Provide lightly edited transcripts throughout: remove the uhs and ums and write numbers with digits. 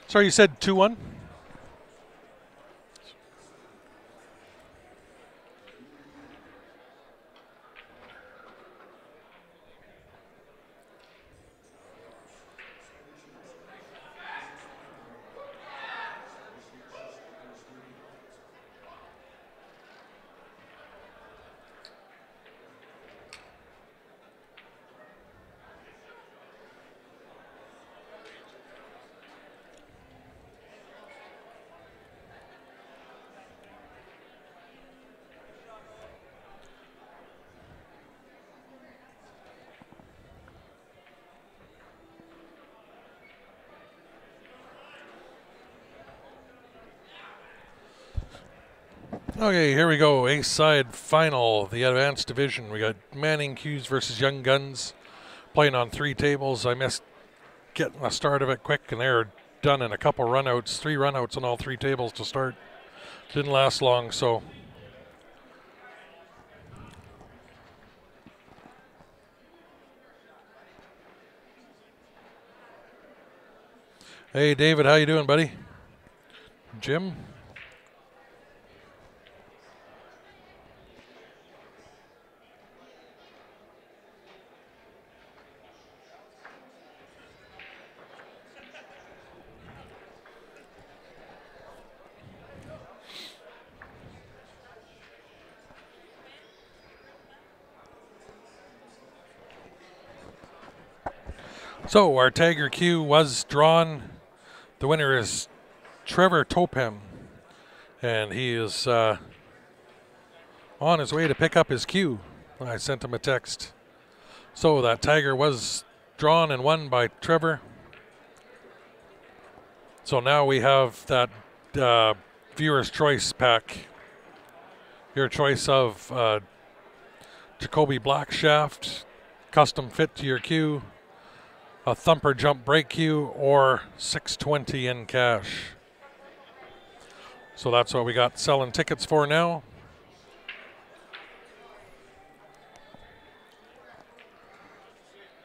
Sorry, you said 2-1? Okay, here we go. Ace side final, the advanced division. We got Manning Q's versus Young Guns playing on 3 tables. I missed getting the start of it quick, and they're done in a couple runouts, 3 runouts on all 3 tables to start. Didn't last long, so. Hey, David, how you doing, buddy? Jim? So our Tiger Q was drawn. The winner is Trevor Topham, and he is on his way to pick up his Q. I sent him a text. So that Tiger was drawn and won by Trevor. So now we have that viewer's choice pack. Your choice of Jacoby Black shaft, custom fit to your Q, a thumper jump break cue, or $620 in cash. So that's what we got selling tickets for now.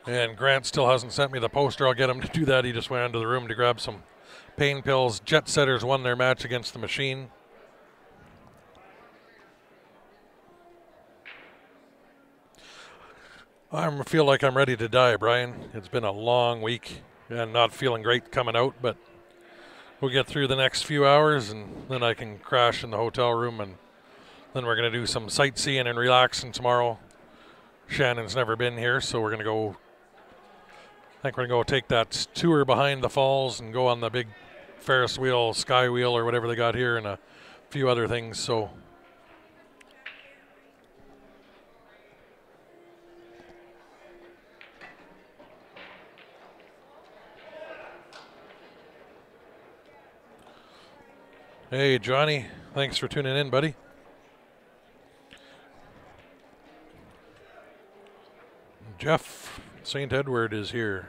And Grant still hasn't sent me the poster. I'll get him to do that. He just went into the room to grab some pain pills. Jet Setters won their match against the Machine. I feel like I'm ready to die, Brian. It's been a long week and not feeling great coming out, but we'll get through the next few hours and then I can crash in the hotel room, and then we're going to do some sightseeing and relaxing tomorrow. Shannon's never been here, so we're going to go, I think we're going to go take that tour behind the falls and go on the big Ferris wheel, sky wheel, or whatever they got here, and a few other things. So hey, Johnny, thanks for tuning in, buddy. Jeff St. Edward is here.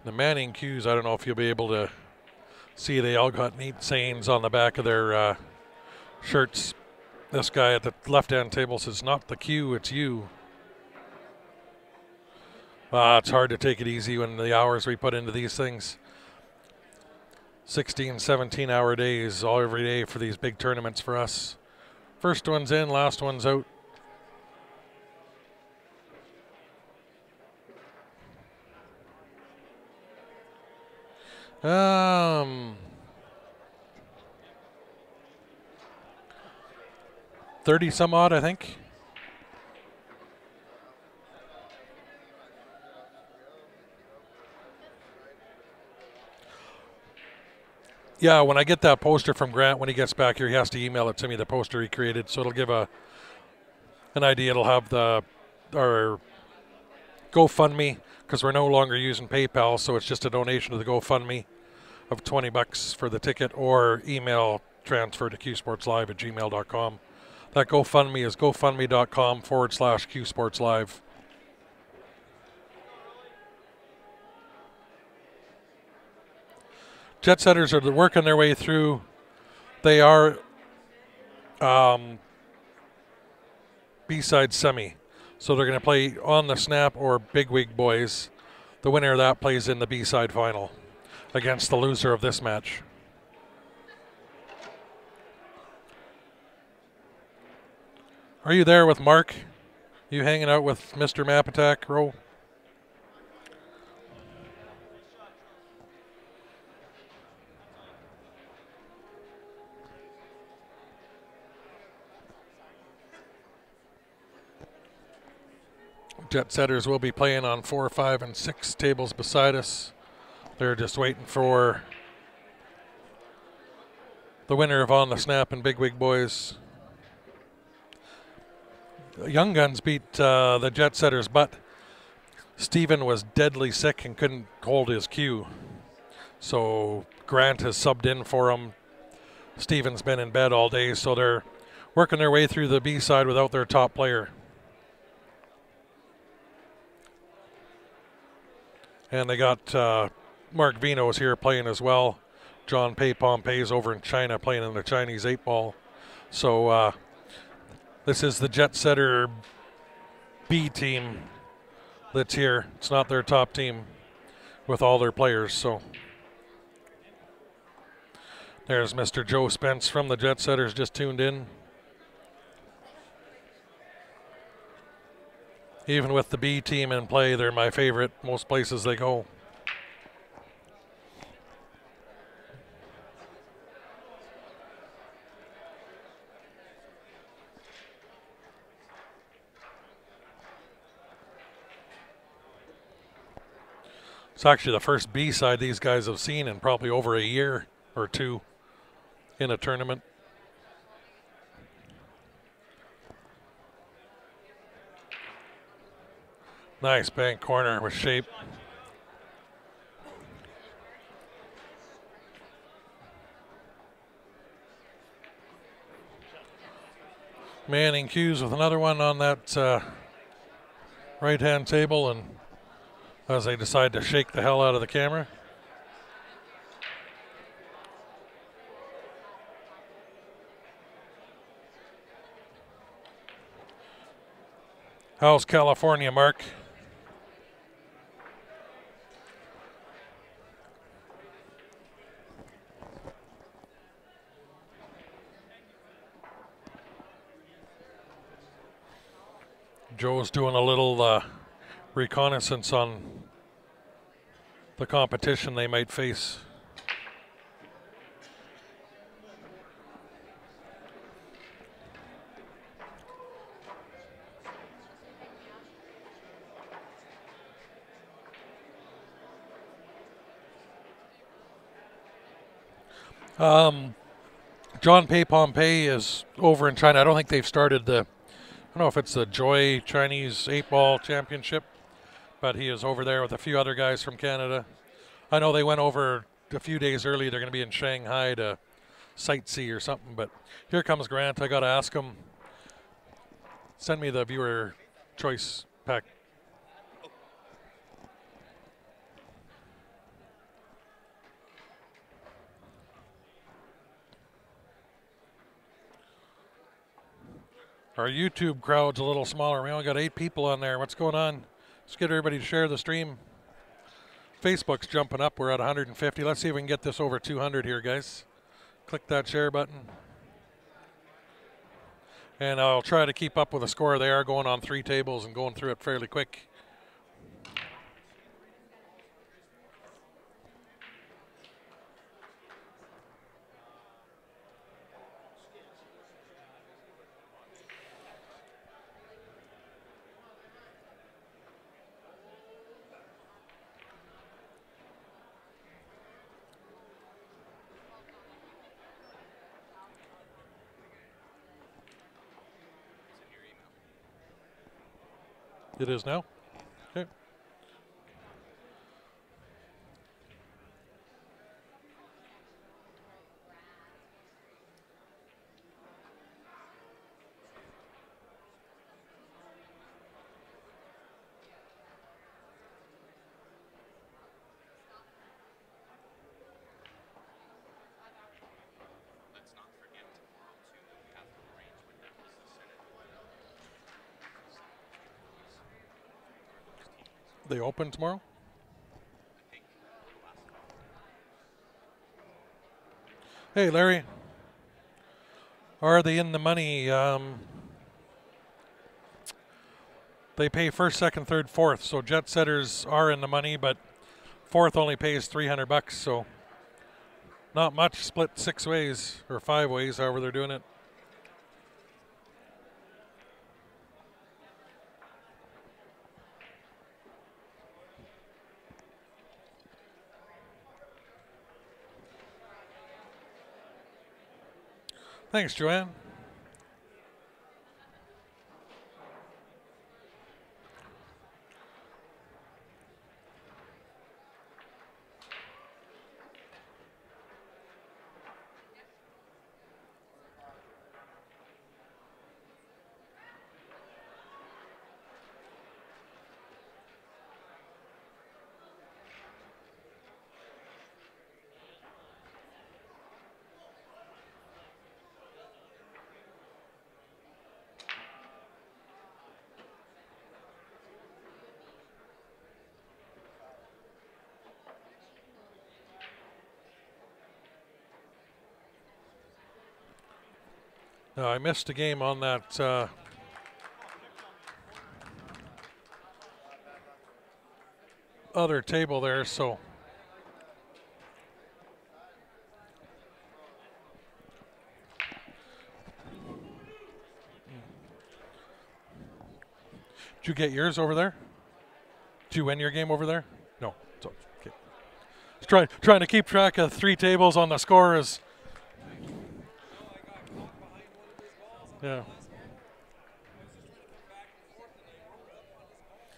The Manning Q's, I don't know if you'll be able to see, they all got neat sayings on the back of their shirts. This guy at the left-hand table says, "Not the Q, it's you." It's hard to take it easy when the hours we put into these things. 16, 17-hour days all every day for these big tournaments for us. First one's in, last one's out. Um, 30 some odd, I think. Yeah, when I get that poster from Grant, when he gets back here, he has to email it to me, the poster he created. So it'll give an idea. It'll have our GoFundMe, because we're no longer using PayPal, so it's just a donation to the GoFundMe of $20 for the ticket, or email transfer to qsportslive@gmail.com. That GoFundMe is gofundme.com/qsportslive. Jet Setters are working their way through. They are B-side semi. So they're going to play On the Snap or Big Wig Boys. The winner of that plays in the B-side final against the loser of this match. Are you there with Mark? You hanging out with Mr. Map Attack, Ro? Jet Setters will be playing on 4, 5, and 6 tables beside us. They're just waiting for the winner of On the Snap and Big Wig Boys. Young Guns beat the Jet Setters, but Steven was deadly sick and couldn't hold his cue. So Grant has subbed in for him. Steven's been in bed all day, so they're working their way through the B side without their top player. And they got Mark Vino's here playing as well. John Pei Pompey's over in China playing in the Chinese 8-ball. So this is the Jet Setter B team that's here. It's not their top team with all their players. So there's Mr. Joe Spence from the Jet Setters just tuned in. Even with the B team in play, they're my favorite most places they go. It's actually the first B side these guys have seen in probably over a year or two in a tournament. Nice bank corner with shape. Manning cues with another one on that right-hand table, and as they decide to shake the hell out of the camera. How's California, Mark? Joe's doing a little reconnaissance on the competition they might face. John Pei Pompey is over in China. I don't think they've started the, I don't know if it's the Joy Chinese 8-ball championship, but he is over there with a few other guys from Canada. I know they went over a few days early. They're going to be in Shanghai to sightsee or something, but here comes Grant. I got to ask him. Send me the viewer choice pack. Our YouTube crowd's a little smaller. We only got 8 people on there. What's going on? Let's get everybody to share the stream. Facebook's jumping up. We're at 150. Let's see if we can get this over 200 here, guys. Click that share button. And I'll try to keep up with the score. They are going on 3 tables and going through it fairly quick. It is now? Okay. They open tomorrow? Hey, Larry. Are they in the money? They pay first, second, third, fourth. So jet setters are in the money, but fourth only pays $300. So not much. Split 6 ways or 5 ways, however they're doing it. Thanks, Joanne. No, I missed a game on that other table there, so did you get yours over there? Did you win your game over there? No. So, okay. Trying to keep track of 3 tables on the score is. Yeah.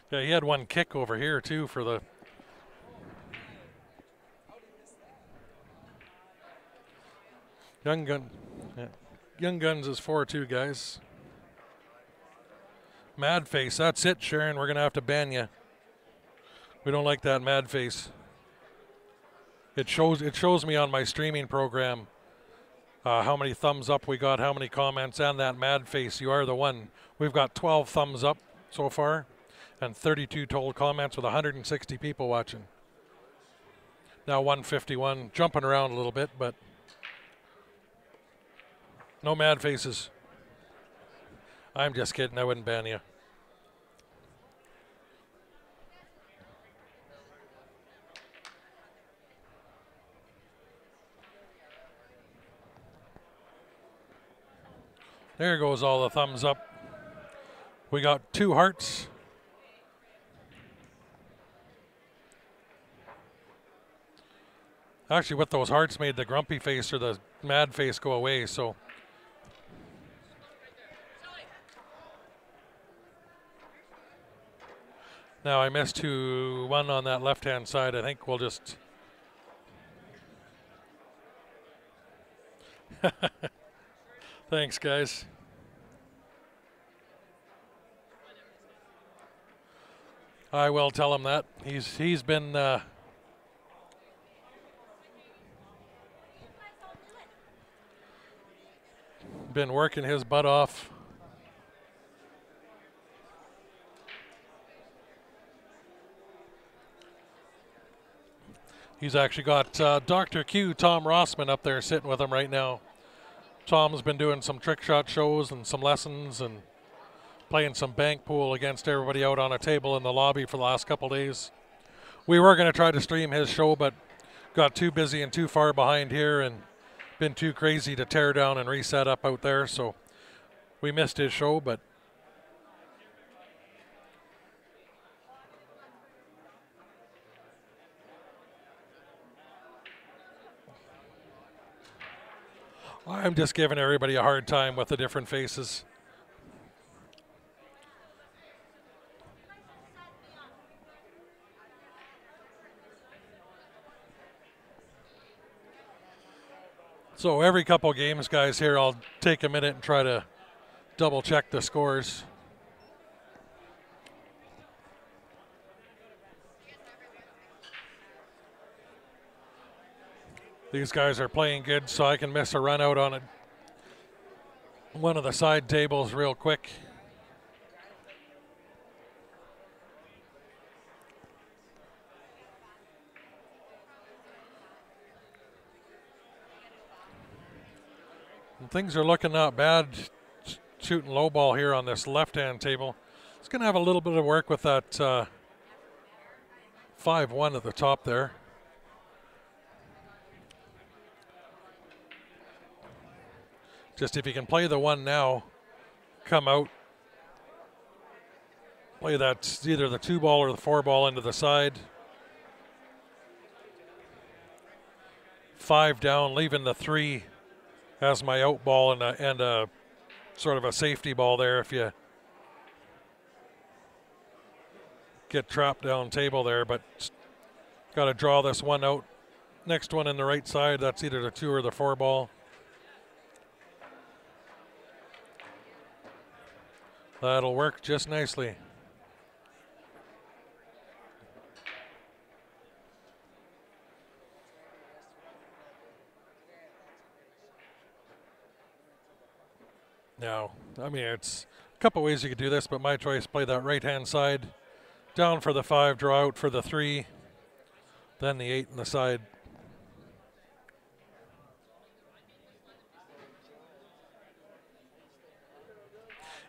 Yeah, he had one kick over here too for the. Young Gun. Yeah. Young Guns is 4-2, guys. Mad face. That's it, Sharon. We're gonna have to ban you. We don't like that mad face. It shows me on my streaming program how many thumbs up we got, how many comments, and that mad face. You are the one. We've got 12 thumbs up so far, and 32 total comments with 160 people watching. Now 151, jumping around a little bit, but no mad faces. I'm just kidding. I wouldn't ban you. There goes all the thumbs up. We got 2 hearts. Actually, with those hearts made the grumpy face or the mad face go away, so. Now I missed 1 on that left-hand side. I think we'll just. Thanks, guys. I will tell him that. He's been working his butt off. He's actually got Dr. Q, Tom Rossman, up there sitting with him right now. Tom's been doing some trick shot shows and some lessons and playing some bank pool against everybody out on a table in the lobby for the last couple days. We were going to try to stream his show, but got too busy and too far behind here and been too crazy to tear down and reset up out there, so we missed his show, but I'm just giving everybody a hard time with the different faces. So every couple games, guys, here I'll take a minute and try to double check the scores. These guys are playing good, so I can miss a run out on one of the side tables real quick. Things are looking not bad. Shooting low ball here on this left-hand table. It's going to have a little bit of work with that 5-1 at the top there. Just if you can play the one now, come out, play that either the 2 ball or the 4 ball into the side. 5 down, leaving the 3 as my out ball and a sort of a safety ball there if you get trapped down table there, but got to draw this one out. Next one in the right side, that's either the 2 or the 4 ball. That'll work just nicely. Now, I mean, it's a couple ways you could do this, but my choice, play that right-hand side, down for the 5, draw out for the 3, then the 8 in the side.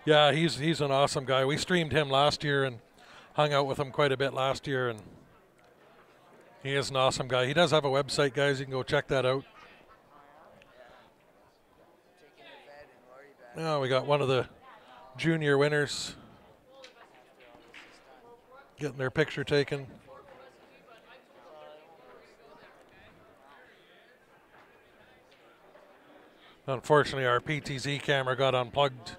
Yeah, he's an awesome guy. We streamed him last year and hung out with him quite a bit last year, and he is an awesome guy. He does have a website, guys. You can go check that out. Oh, we got one of the junior winners getting their picture taken. Unfortunately, our PTZ camera got unplugged.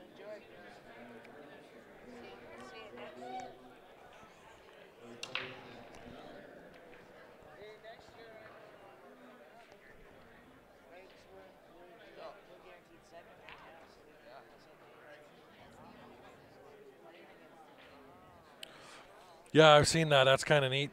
Yeah, I've seen that. That's kind of neat.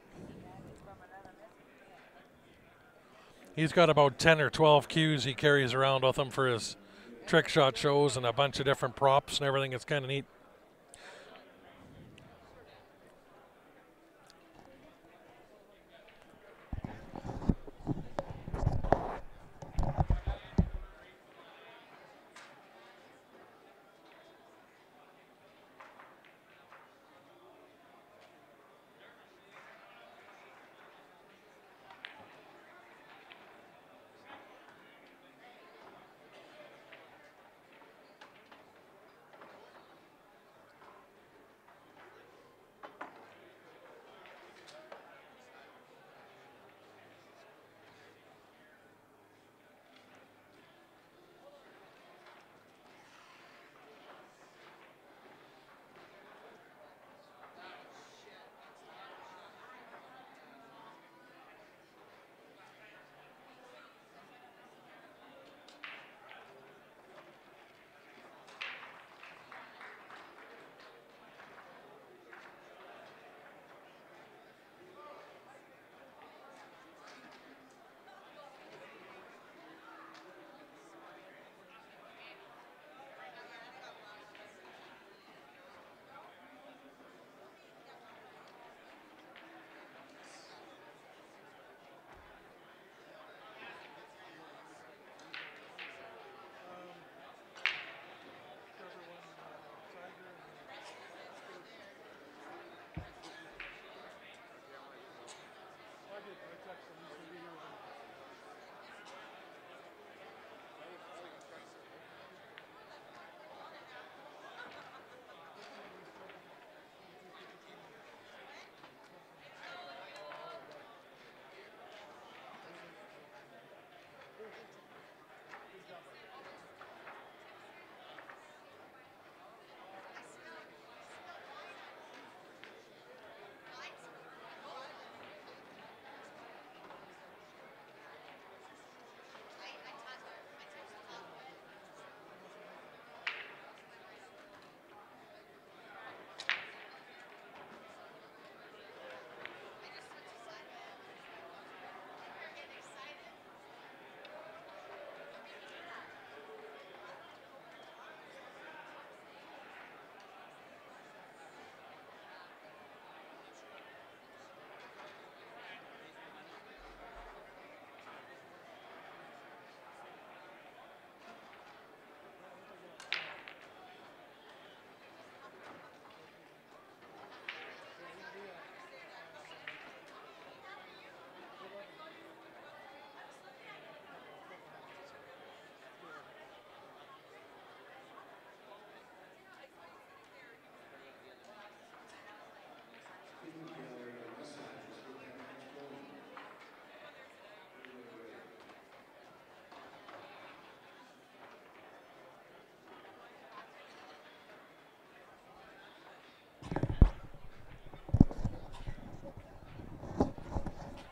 He's got about 10 or 12 cues he carries around with him for his trick shot shows and a bunch of different props and everything. It's kind of neat.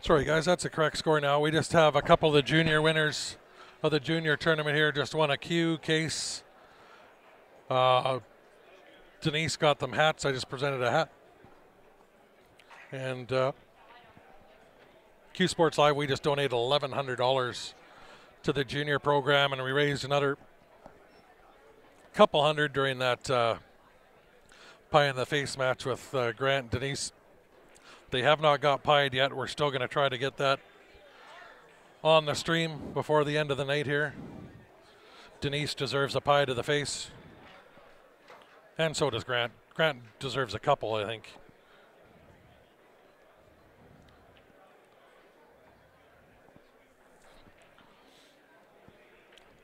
Sorry guys, that's the correct score now. We just have a couple of the junior winners of the junior tournament here. Just won a Q case. Denise got them hats. I just presented a hat. And Q Sports Live, we just donated $1,100 to the junior program, and we raised another couple hundred during that pie in the face match with Grant and Denise. They have not got pied yet. We're still going to try to get that on the stream before the end of the night here. Denise deserves a pie to the face. And so does Grant. Grant deserves a couple, I think.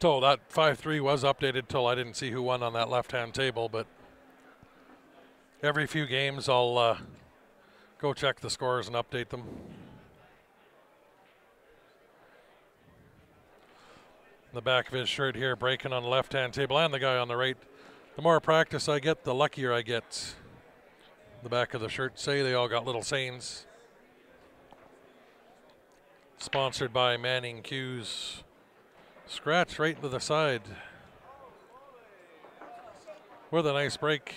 So that 5-3 was updated till I didn't see who won on that left-hand table, but every few games I'll go check the scores and update them. The back of his shirt here breaking on the left-hand table, and the guy on the right. The more practice I get, the luckier I get. The back of the shirt say they all got little sayings. Sponsored by Manning Q's. Scratch right to the side. With a nice break.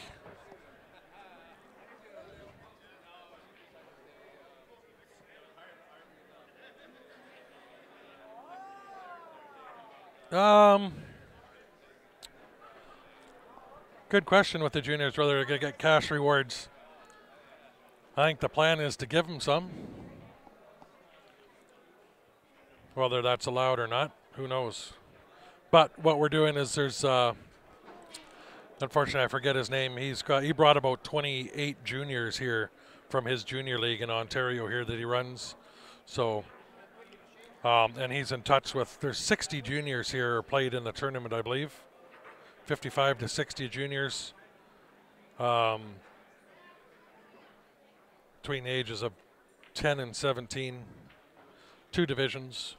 Good question with the juniors, whether they're going to get cash rewards. I think the plan is to give them some. Whether that's allowed or not, who knows. But what we're doing is there's, unfortunately I forget his name, he brought about 28 juniors here from his junior league in Ontario here that he runs. So, and he's in touch with, there's 60 juniors here played in the tournament, I believe. 55 to 60 juniors. Between the ages of 10 and 17. 2 divisions.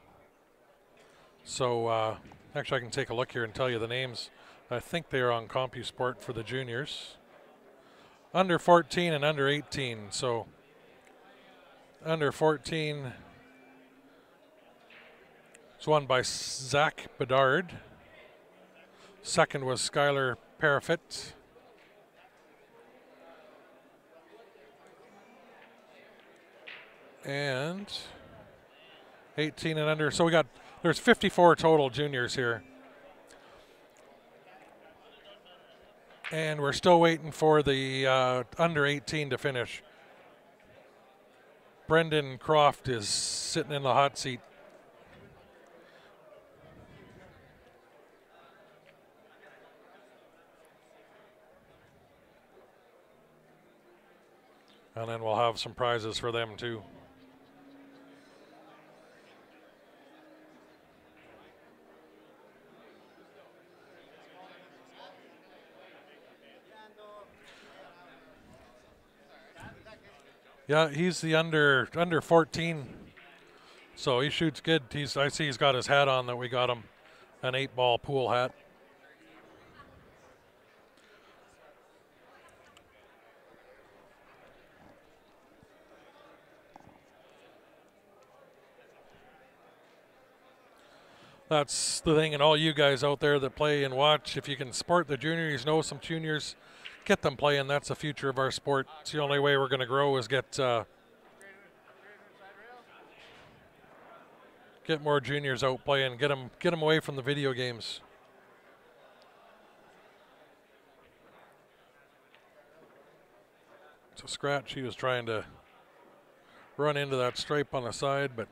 So, actually I can take a look here and tell you the names. I think they are on CompuSport for the juniors. Under 14 and under 18. So, under 14 it's won by Zach Bedard. Second was Skylar Parafit. And 18 and under. So there's 54 total juniors here. And we're still waiting for the under 18 to finish. Brendan Croft is sitting in the hot seat. And then we'll have some prizes for them too. Yeah, he's the under 14, so he shoots good. I see he's got his hat on that we got him, an 8-ball pool hat. That's the thing, and all you guys out there that play and watch, if you can support the juniors, know some juniors, get them playing. That's the future of our sport. It's the only way we're going to grow is get more juniors out playing, get them away from the video games. So Scratch, he was trying to run into that stripe on the side, but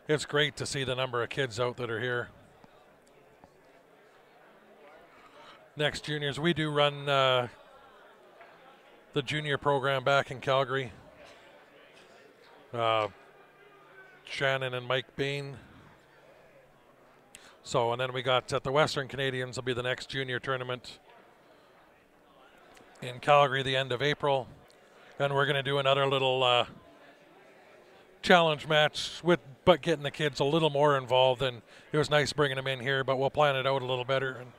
it's great to see the number of kids out that are here. Next juniors, we do run the junior program back in Calgary. Shannon and Mike Bain. So, and then we got at the Western Canadians will be the next junior tournament in Calgary the end of April. And we're going to do another little challenge match but getting the kids a little more involved, and it was nice bringing them in here, but we'll plan it out a little better and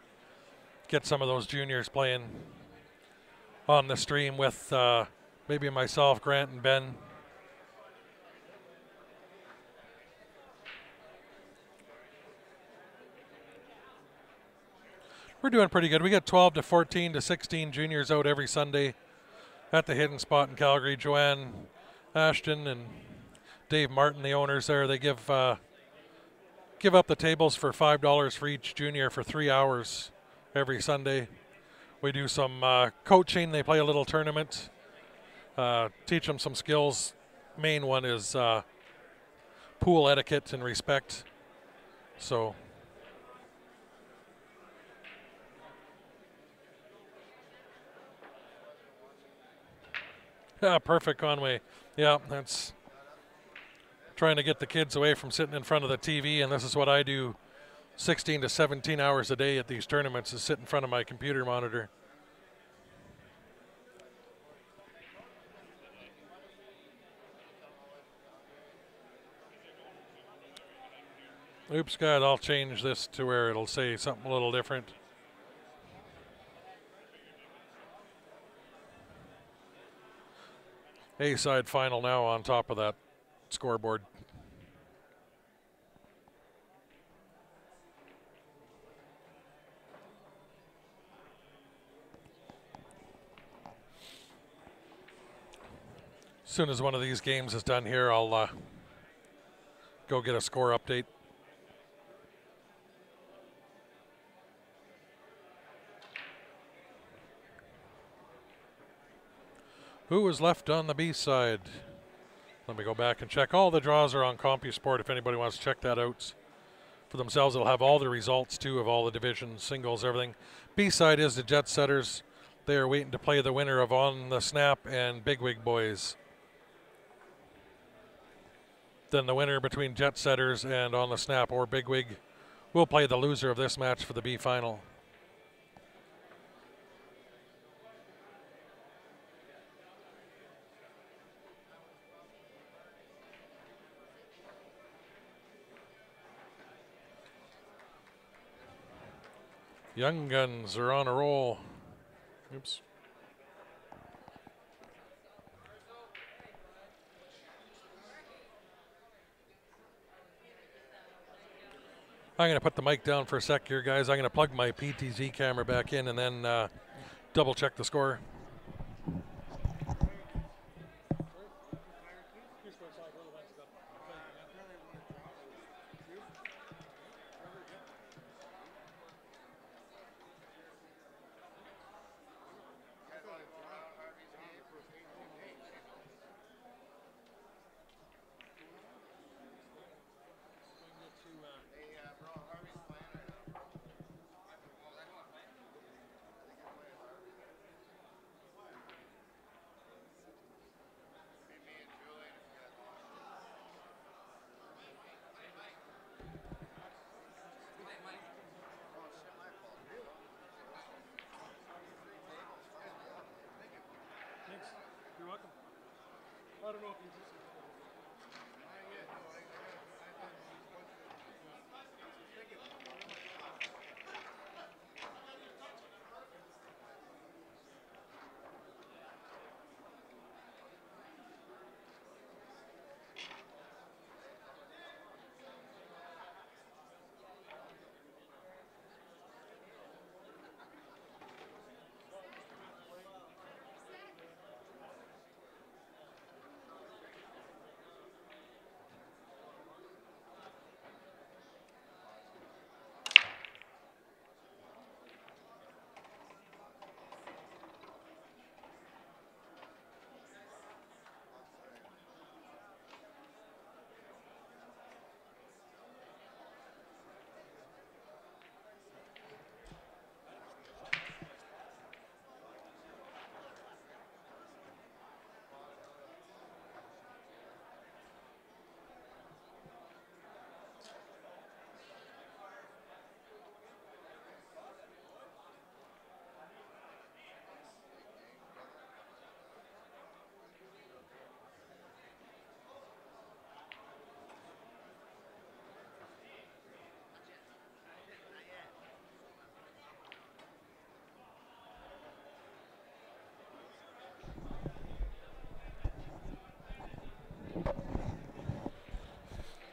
get some of those juniors playing on the stream with maybe myself, Grant, and Ben. We're doing pretty good. We get 12 to 14 to 16 juniors out every Sunday at the Hidden Spot in Calgary. Joanne Ashton and Dave Martin, the owners there, they give up the tables for $5 for each junior for 3 hours every Sunday. We do some coaching. They play a little tournament, teach them some skills. Main one is pool etiquette and respect. So perfect, Conway. Yeah, that's trying to get the kids away from sitting in front of the TV, and this is what I do 16 to 17 hours a day at these tournaments, is sit in front of my computer monitor. Oops, God, I'll change this to where it'll say something a little different. A-side final now on top of that scoreboard. As soon as one of these games is done here, I'll go get a score update. Who was left on the B side? Let me go back and check. All the draws are on CompuSport if anybody wants to check that out for themselves. It'll have all the results too of all the divisions, singles, everything. B side is the Jet Setters. They are waiting to play the winner of On the Snap and Bigwig Boys. Then the winner between Jet Setters and On the Snap or Bigwig will play the loser of this match for the B final. Young Guns are on a roll. Oops. I'm going to put the mic down for a sec here, guys. I'm going to plug my PTZ camera back in and then double check the score. You're welcome. I don't know if you just...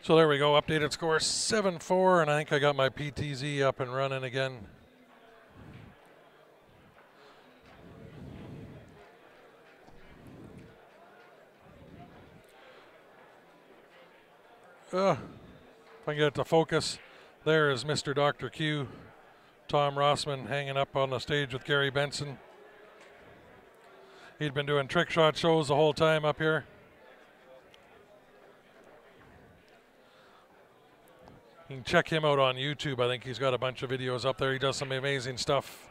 So there we go, updated score 7-4, and I think I got my PTZ up and running again. If I can get it to focus, there is Mr. Dr. Q, Tom Rossman, hanging up on the stage with Gary Benson. He'd been doing trick shot shows the whole time up here. You can check him out on YouTube. I think he's got a bunch of videos up there. He does some amazing stuff.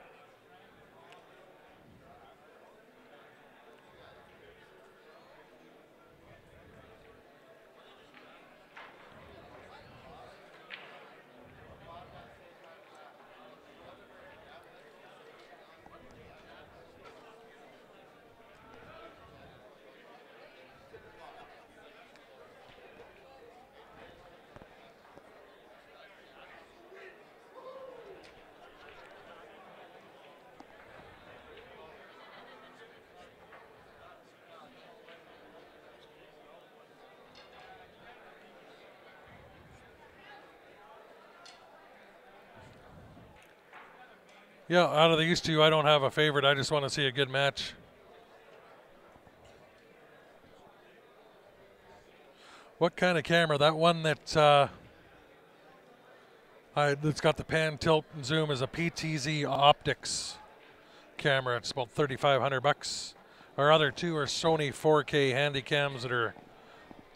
Yeah, out of these two, I don't have a favorite. I just want to see a good match. What kind of camera? That one that's got the pan, tilt, and zoom is a PTZ Optics camera. It's about $3,500. Our other two are Sony 4K Handycams that are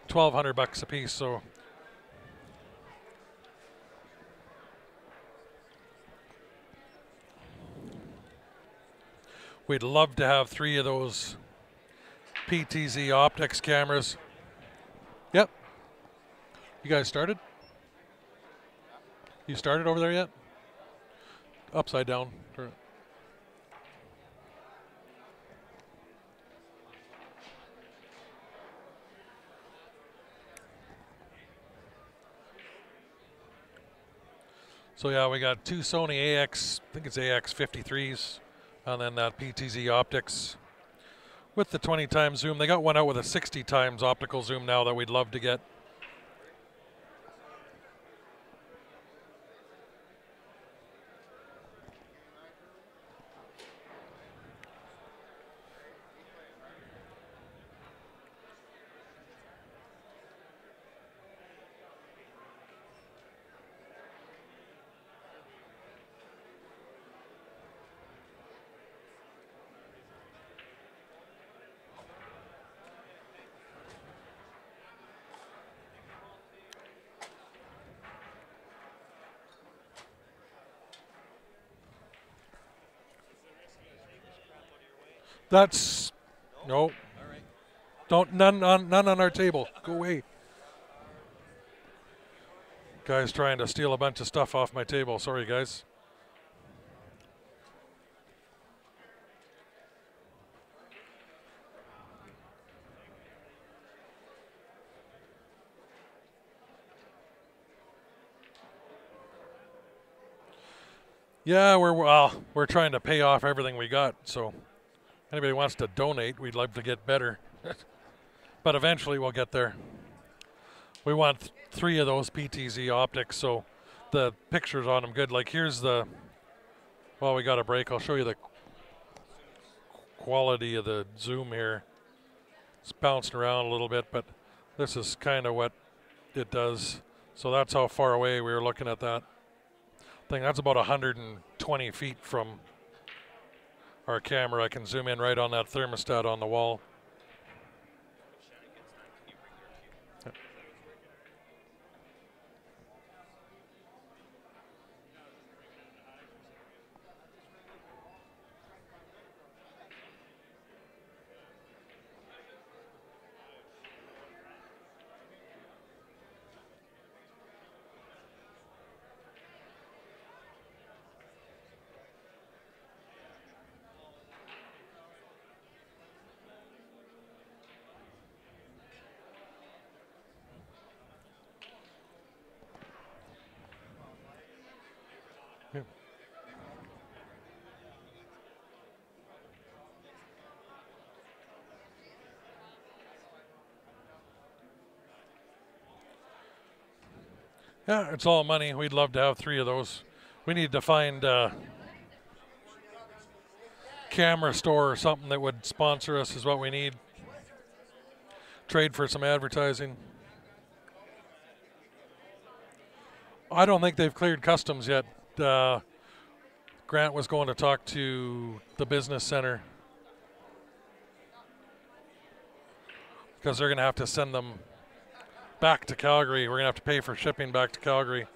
$1,200 a piece. So we'd love to have 3 of those PTZ Optics cameras. Yep. You guys started? You started over there yet? Upside down. So yeah, we got 2 Sony AX, I think it's AX 53s, and then that PTZ Optics with the 20 times zoom. They got one out with a 60 times optical zoom now that we'd love to get. That's no. Don't none on our table. Go away. Guy's trying to steal a bunch of stuff off my table. Sorry, guys. Yeah, we're trying to pay off everything we got. So anybody wants to donate, we'd love to get better. But eventually we'll get there. We want 3 of those PTZ Optics, so the pictures on them good. Like here's the, well, we got a break. I'll show you the quality of the zoom here. It's bouncing around a little bit, but this is kind of what it does. So that's how far away we were looking at that thing. That's about 120 feet from our camera. I can zoom in right on that thermostat on the wall. Yeah, it's all money. We'd love to have 3 of those. We need to find a camera store or something that would sponsor us is what we need. Trade for some advertising. I don't think they've cleared customs yet. Grant was going to talk to the business center because they're going to have to send them back to Calgary. We're going to have to pay for shipping back to Calgary.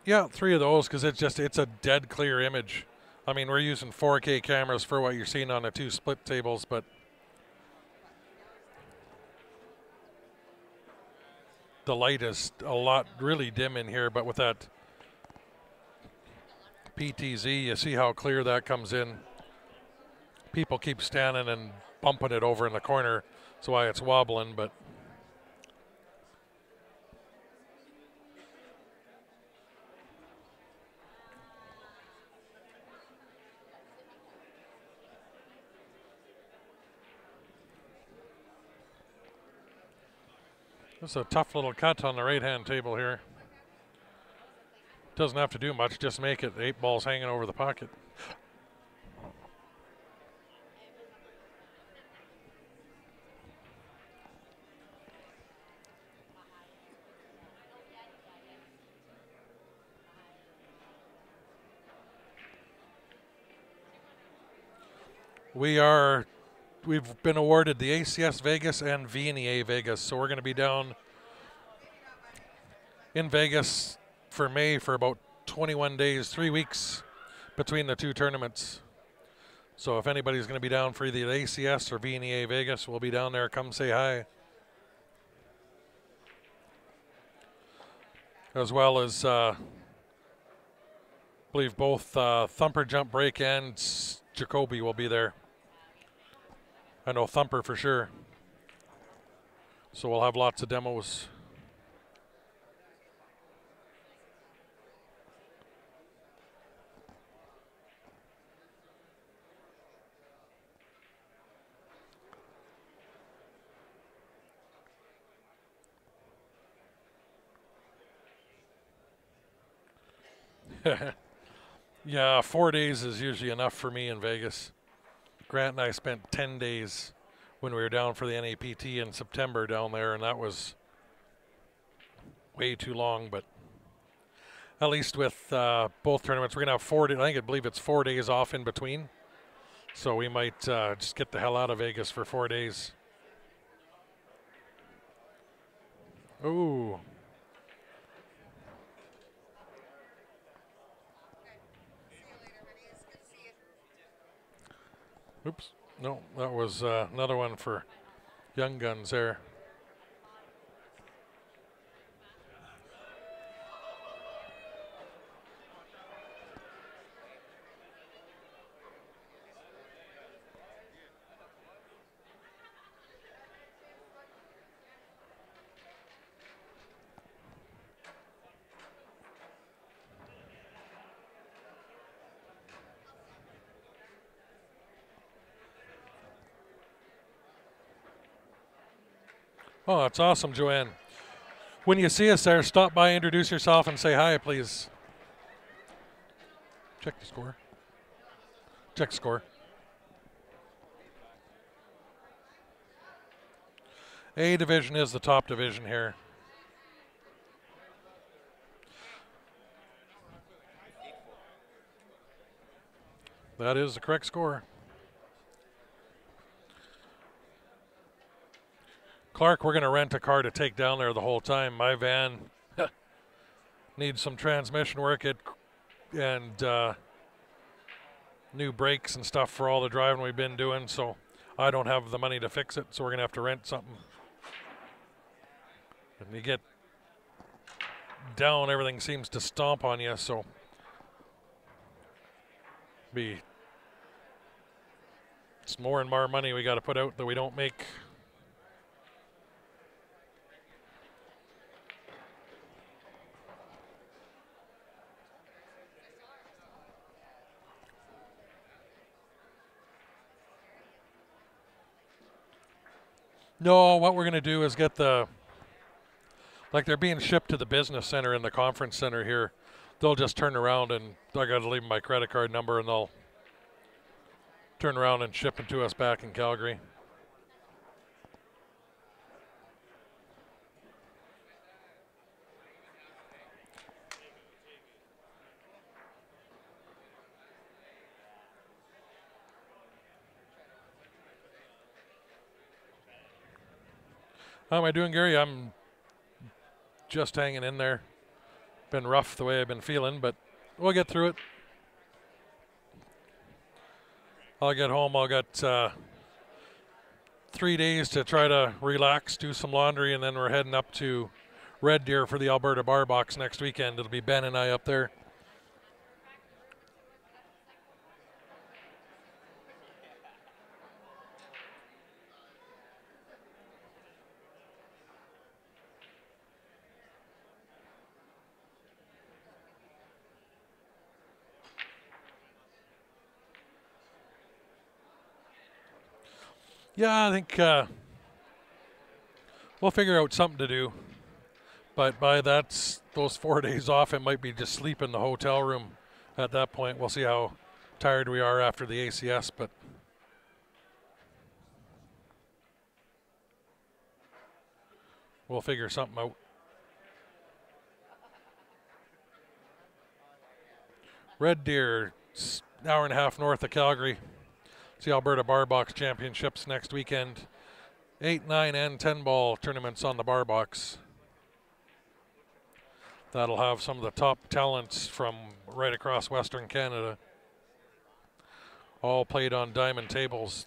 Yeah, 3 of those because it's a dead clear image. I mean, we're using 4K cameras for what you're seeing on the 2 split tables, but the light is a lot really dim in here, but with that PTZ, you see how clear that comes in. People keep standing and bumping it over in the corner. That's why it's wobbling, but it's a tough little cut on the right-hand table here. Doesn't have to do much, just make it 8 balls hanging over the pocket. We've been awarded the ACS Vegas and VNEA Vegas, so we're going to be down in Vegas for May for about 21 days, 3 weeks between the 2 tournaments. So if anybody's going to be down for either the ACS or VNEA Vegas, we'll be down there. Come say hi. As well as, I believe both Thumper Jump Break and Jacoby will be there. I know Thumper for sure. So we'll have lots of demos. Yeah, 4 days is usually enough for me in Vegas. Grant and I spent 10 days when we were down for the NAPT in September down there, and that was way too long. But at least with both tournaments, we're going to have 4 days. I believe it's 4 days off in between. So we might just get the hell out of Vegas for 4 days. Ooh. Oops. No, that was another one for Young Guns there. Oh, that's awesome, Joanne. When you see us there, stop by, introduce yourself, and say hi, please. Check the score. Check the score. A division is the top division here. That is the correct score. Clark, we're going to rent a car to take down there the whole time. My van needs some transmission work and new brakes and stuff for all the driving we've been doing, so I don't have the money to fix it, so we're going to have to rent something. And you get down, everything seems to stomp on you, so be It's more and more money we got to put out that we don't make. No, what we're going to do is get like they're being shipped to the business center in the conference center here. They'll just turn around and I got to leave them my credit card number and they'll turn around and ship them to us back in Calgary. How am I doing, Gary? I'm just hanging in there. Been rough the way I've been feeling, but we'll get through it. I'll get home. I'll get 3 days to try to relax, do some laundry, and then we're heading up to Red Deer for the Alberta Bar Box next weekend. It'll be Ben and I up there. Yeah, I think we'll figure out something to do. But by those 4 days off, it might be just sleep in the hotel room at that point. We'll see how tired we are after the ACS, but we'll figure something out. Red Deer, an hour and a half north of Calgary. It's the Alberta Bar Box Championships next weekend. 8, 9, and 10 ball tournaments on the Bar Box. That'll have some of the top talents from right across Western Canada. All played on diamond tables.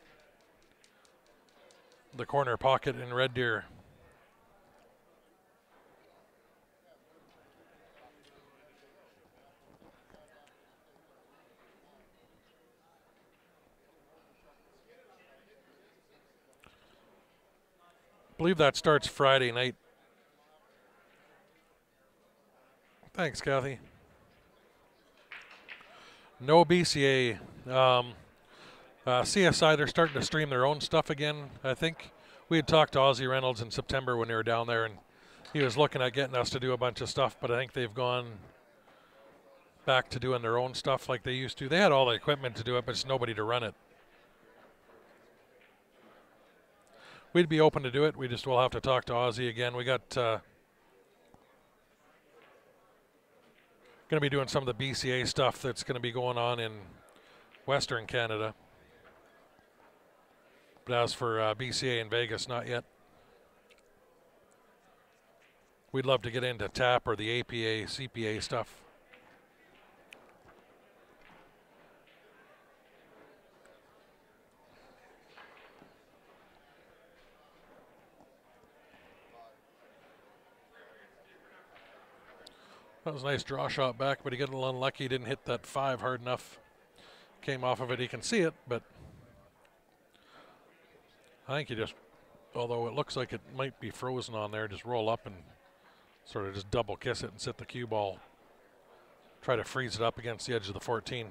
The corner pocket in Red Deer. I believe that starts Friday night. Thanks, Kathy. No BCA. CSI, they're starting to stream their own stuff again, I think. We had talked to Ozzy Reynolds in September when we were down there, and he was looking at getting us to do a bunch of stuff, but I think they've gone back to doing their own stuff like they used to. They had all the equipment to do it, but just nobody to run it. We'd be open to do it. We just will have to talk to Ozzy again. We got going to be doing some of the BCA stuff that's going to be going on in Western Canada. But as for BCA in Vegas, not yet. We'd love to get into TAP or the APA, CPA stuff. That was a nice draw shot back, but he got a little unlucky. He didn't hit that 5 hard enough. Came off of it. He can see it, but I think he just, although it looks like it might be frozen on there, just roll up and sort of just double kiss it and sit the cue ball. Try to freeze it up against the edge of the 14.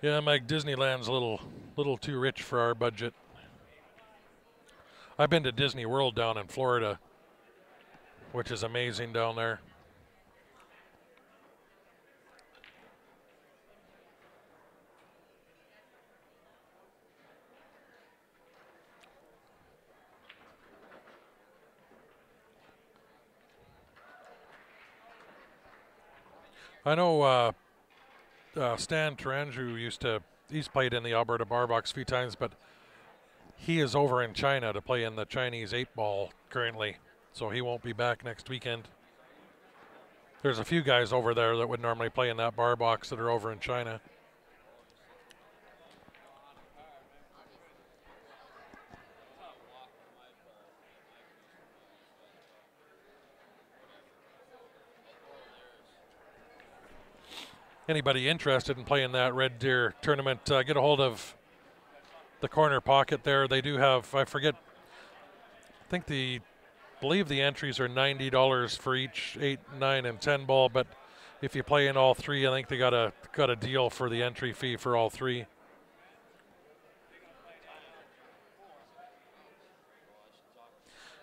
Yeah, Mike, Disneyland's a little too rich for our budget. I've been to Disney World down in Florida, which is amazing down there. I know Stan Taranju he's played in the Alberta Bar Box a few times, but he is over in China to play in the Chinese 8-ball currently, so he won't be back next weekend. There's a few guys over there that would normally play in that Bar Box that are over in China. anybody interested in playing that Red Deer tournament, get a hold of the corner pocket there. They do have, I forget, I think believe the entries are $90 for each 8, 9, and 10 ball, but if you play in all three, I think they got a deal for the entry fee for all three.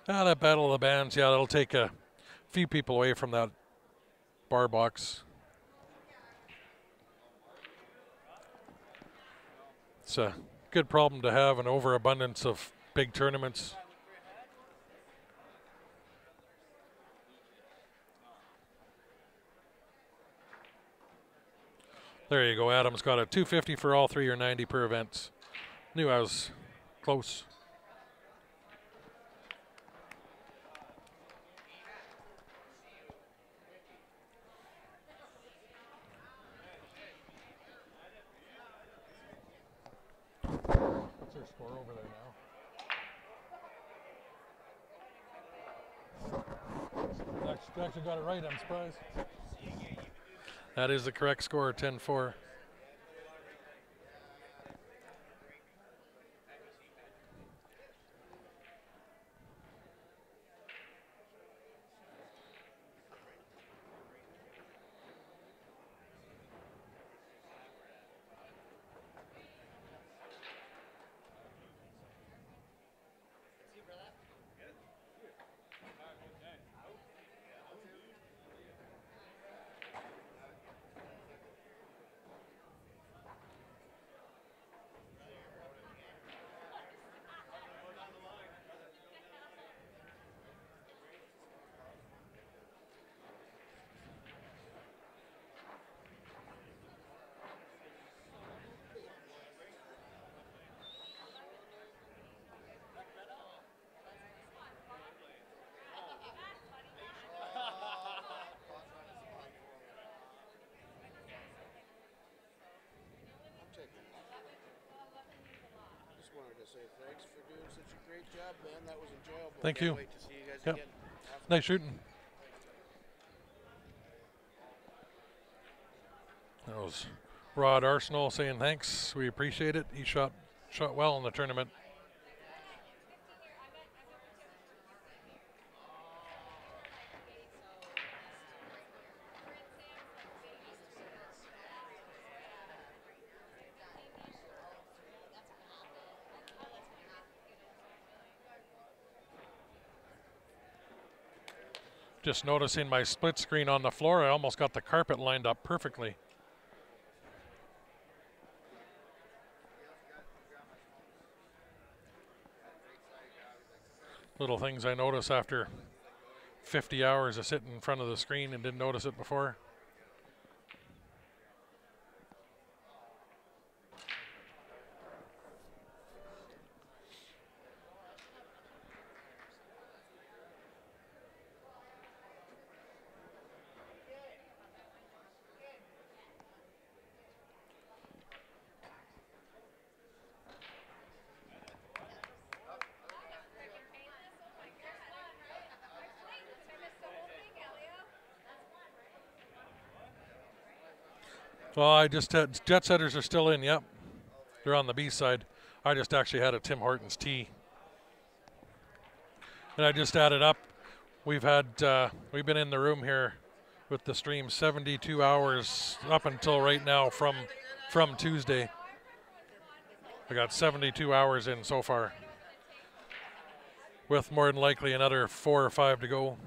That Battle of the Bands, yeah, that'll take a few people away from that bar box. It's a good problem to have, an overabundance of big tournaments. There you go. Adam's got a $250 for all three or $90 per event. Knew I was close. What's their score over there now? Actually got it right, I'm surprised. That is the correct score, 10-4. Say thanks for doing such a great job, man. That was enjoyable. Thank you. Wait to see you guys Yep. again. Nice shooting. That was Rod Arsenal saying thanks. We appreciate it. He shot well in the tournament. Just noticing my split screen on the floor, I almost got the carpet lined up perfectly. Little things I notice after 50 hours of sitting in front of the screen and didn't notice it before. Well, I just had jet setters are still in. Yep, they're on the B side. I just actually had a Tim Hortons tee, and I just added up. We've been in the room here with the stream 72 hours up until right now from Tuesday. I got 72 hours in so far, with more than likely another 4 or 5 to go.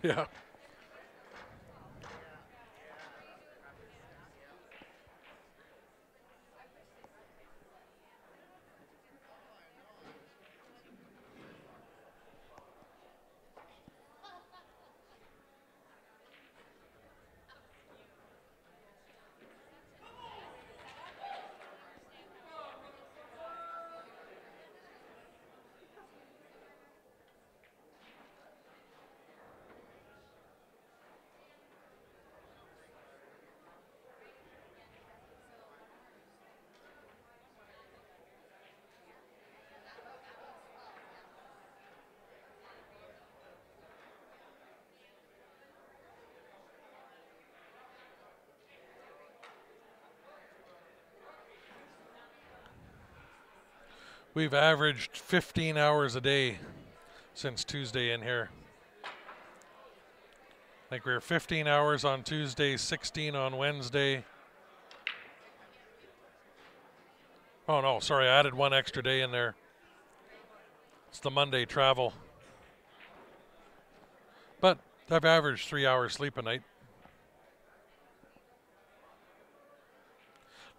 Yeah. We've averaged 15 hours a day since Tuesday in here. I think we were 15 hours on Tuesday, 16 on Wednesday. Oh no, sorry, I added one extra day in there. It's the Monday travel. But I've averaged 3 hours sleep a night.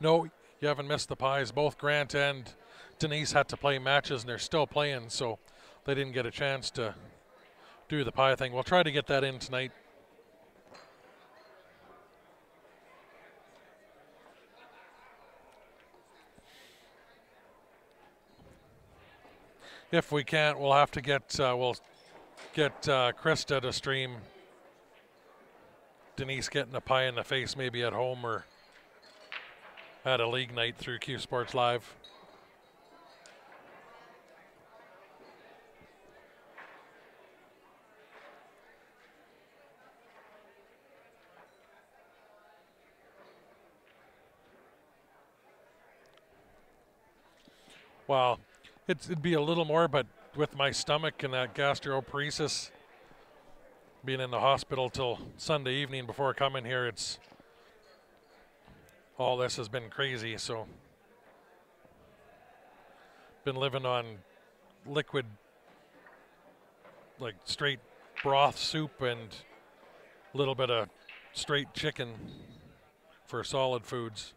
No, you haven't missed the pies. Both Grant and Denise had to play matches, and they're still playing, so they didn't get a chance to do the pie thing. We'll try to get that in tonight. If we can't, we'll have to get Krista to stream Denise getting a pie in the face, maybe at home or at a league night through Q Sports Live. Well, it'd be a little more, but with my stomach and that gastroparesis, being in the hospital till Sunday evening before coming here, it's all this has been crazy. So, been living on liquid, like straight broth soup and a little bit of straight chicken for solid foods,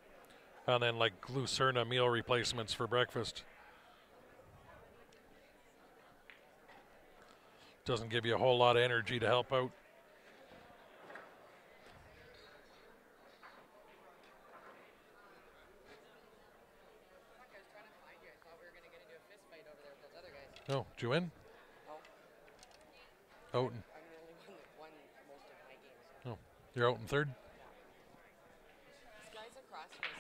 and then like Lucerna meal replacements for breakfast. Doesn't give you a whole lot of energy to help out. No, did you win? No. Out in. I'm the only one that won most of my games. Oh, you're out in third? This guy's across was way.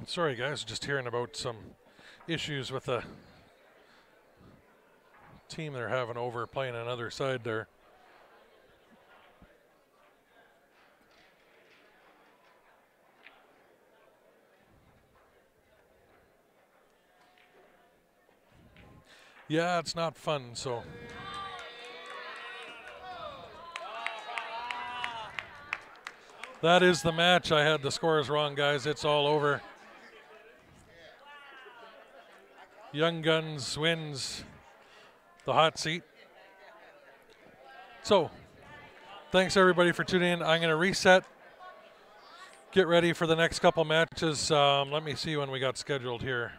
Sorry guys, just hearing about some issues with a team they're having over playing another side there. Yeah, it's not fun, so. That is the match. I had the scores wrong, guys. It's all over. Young Guns wins the hot seat. So, thanks everybody for tuning in. I'm going to reset, get ready for the next couple matches. Let me see when we got scheduled here.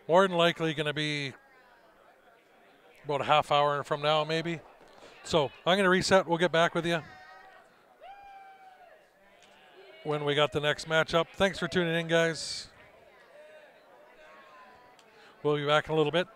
More than likely going to be about a half hour from now, maybe. So I'm going to reset. We'll get back with you when we got the next matchup. Thanks for tuning in, guys. We'll be back in a little bit.